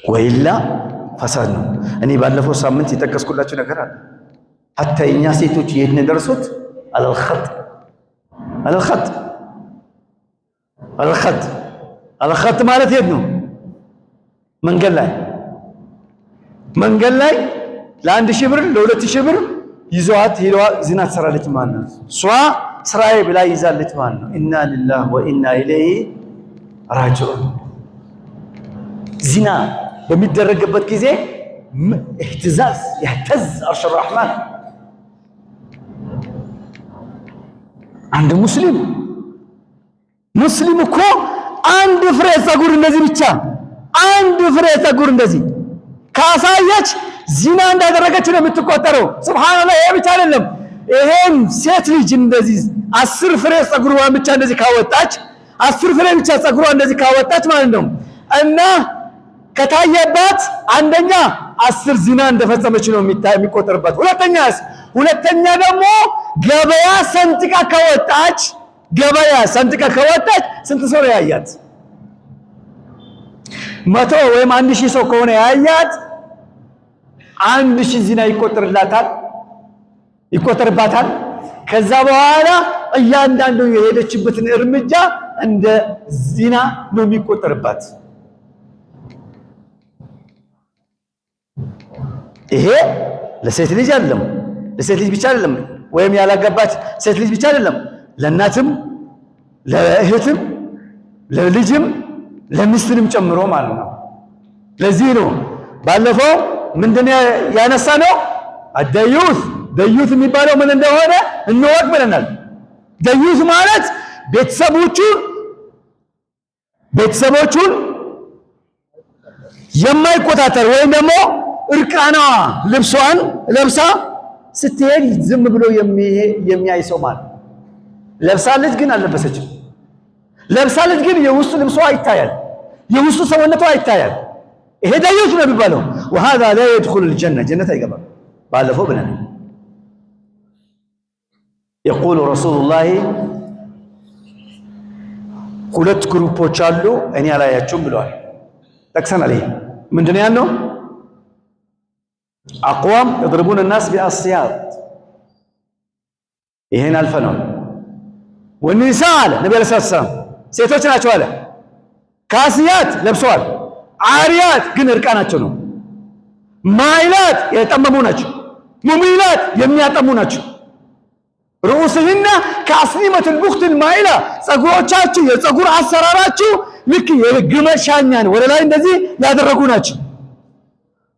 ወይላ ፈሳድ ነው። እኔ ባለፈው ሳምንት የጠቀስኩላችሁ ነገር አለ። ሐታ የኛ ሴቶች የት ነው ደርሶት አልኸጥ ማለት የት ነው? መንገድ ላይ ለ1000 ብር ለ2000 ብር ይዟት ሄደዋ ዚና ትሰራለች ማለት ነው። እሷ ስራዬ ብላ ይዛለች ማለት ነው። ኢና ሊላሂ ወኢና ኢለይሂ ራጂዑን። ዚና በሚደረግበት ጊዜ اهتزاز يهتز عرش الرحمن عند مسلم እኮ አንድ ፍሬ ፀጉር እንደዚህ ብቻ አንድ ፍሬ ፀጉር እንደዚህ ካሳየች ዚና እንዳደረገች ነው የምትቆጠረው። ሱብሃንአላህ። ይሄ ብቻ አይደለም። ይሄን ሴት ልጅ እንደዚህ 10 ፍሬ ፀጉሯን ብቻ እንደዚህ ካወጣች 10 ፍሬ ብቻ ፀጉሯን እንደዚህ ካወጣች ማለት ነው እና ከታየባት አንደኛ 10 ዚና እንደፈጸመች ነው የሚቆጠርባት። ሁለተኛ ደግሞ ገበያ ሰንጥቃ ከወጣች ስንት ሰው ያያት? 100 ወይም 1000 ሰው ከሆነ ያያት 1000 ዚና ይቆጠርባታል። ከዛ በኋላ እያንዳንዱ የሄደችበትን እርምጃ እንደ ዚና ነው የሚቆጠርባት። ይሄ ለሴት ልጅ አይደለም፣ ለሴት ልጅ ብቻ አይደለም፣ ወይም ያላገባች ሴት ልጅ ብቻ አይደለም፣ ለእናትም ለእህትም ለልጅም ለሚስትንም ጨምሮ ማለት ነው። ለዚህ ነው ባለፈው ምንድነው ያነሳ ነው ደዩት የሚባለው ምን እንደሆነ እንወቅ ብለናል። ደዩት ማለት ቤተሰቦቹን የማይቆጣጠር ወይም ደግሞ እርቃና ልብሷን ለብሳ ስትሄድ ዝም ብሎ የሚያይ ሰው ማለት። ለብሳለች ግን አልለበሰችም። ለብሳለች ግን የውስጡ ልብሷ ይታያል፣ የውስጡ ሰውነቷ ይታያል። ይሄ ደዩት ነው የሚባለው። وهذا لا يدخل الجنة ጀነት አይገባም። ባለፈው ብለናል። يقول رسول الله ሁለት ግሩፖች አሉ እኔ አላያቸውም ብለዋል። ጠቅሰናል። ይሄ ምንድነው ያለው? አቅዋም يضربون الناس بالسياط ይሄን አልፈነው። والنساء አለ ነብዩ ሰለላሁ ዐለይሂ ወሰለም ሴቶች ናቸው አለ። ካሲያት ለብሰዋል፣ አሪያት ግን እርቃናቸው ነው። ማይላት የጠመሙ ናቸው፣ ሙሚላት የሚያጠሙ ናቸው። رؤوسهن كأسنمة البخت المائلة ፀጉሮቻችሁ የፀጉር አሰራራችሁ ልክ የግመሻኛን ወደ ላይ እንደዚህ ያደረጉ ናቸው።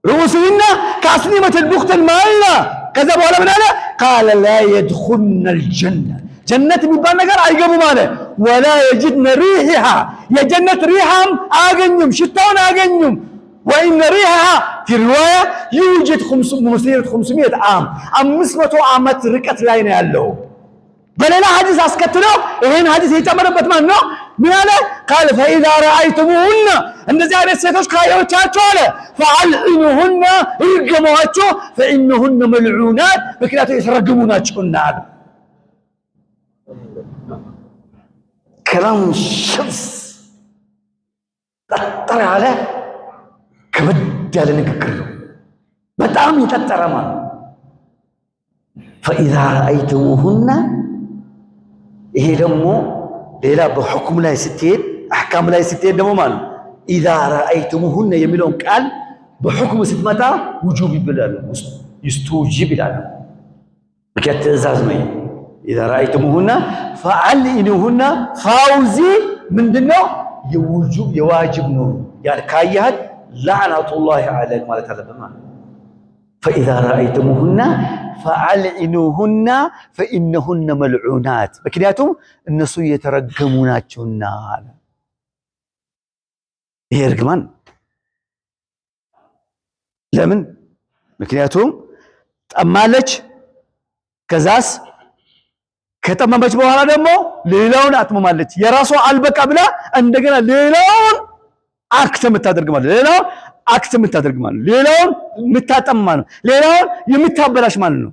رؤوسهن كأسنمة البخت المائلة ከዛ በኋላ ምን አለ? قال لا يدخلن الجنة ጀነት የሚባል ነገር አይገቡም አለ። ولا يجدن ريحها የጀነት ሪሃም አያገኙም፣ ሽታውን አያገኙም። وإن ريحها في رواية يوجد 500 عام 500 ዓመት ርቀት ላይ ነው ያለው። በሌላ ሐዲስ አስከትለው ይሄን ሐዲስ የጨመረበት ማን ነው? ምን አለ? قال فإذا رأيتموهن እንደዚህ አይነት ሴቶች ካያችኋቸው አለ فعلئنوهن ይርገሟቸው فإنهن ملعونات ምክንያቱም የተረገሙ ናቸውና አለ። كلام شمس ጠጠር ያለ ከበድ ያለ ንግግር ነው። በጣም ይጠጠረ ማለት فإذا رأيتموهن ይሄ ደግሞ ሌላ በሁክም ላይ ስትሄድ አህካም ላይ ስትሄድ ደግሞ ማለት إذا رأيتموهن የሚለውን ቃል በሁክም ስትመጣ ውጁብ ይብላል፣ ይስተውጅብ ይላል። ምክንያት ትእዛዝ ነው። إذا رأيتموهن فعلئنوهن ፋውዚ ምንድነው? የውጁብ የዋጅብ ነው። ያን ካያት لعنة-الله عليك ማለት አለበት ማለት فإذا رأيتموهن فعلئنوهن فإنهن ملعونات ምክንያቱም እነሱ የተረገሙ ናቸውና አለ። ይሄ እርግማን ለምን? ምክንያቱም ጠማለች፣ ከዛስ ከጠመመች በኋላ ደግሞ ሌላውን አጥመማለች። የራሷ አልበቃ ብላ እንደገና ሌላውን አክት የምታደርግ ማለት ሌላውን የምታጠም ማለት ሌላውን የምታበላሽ ማለት ነው።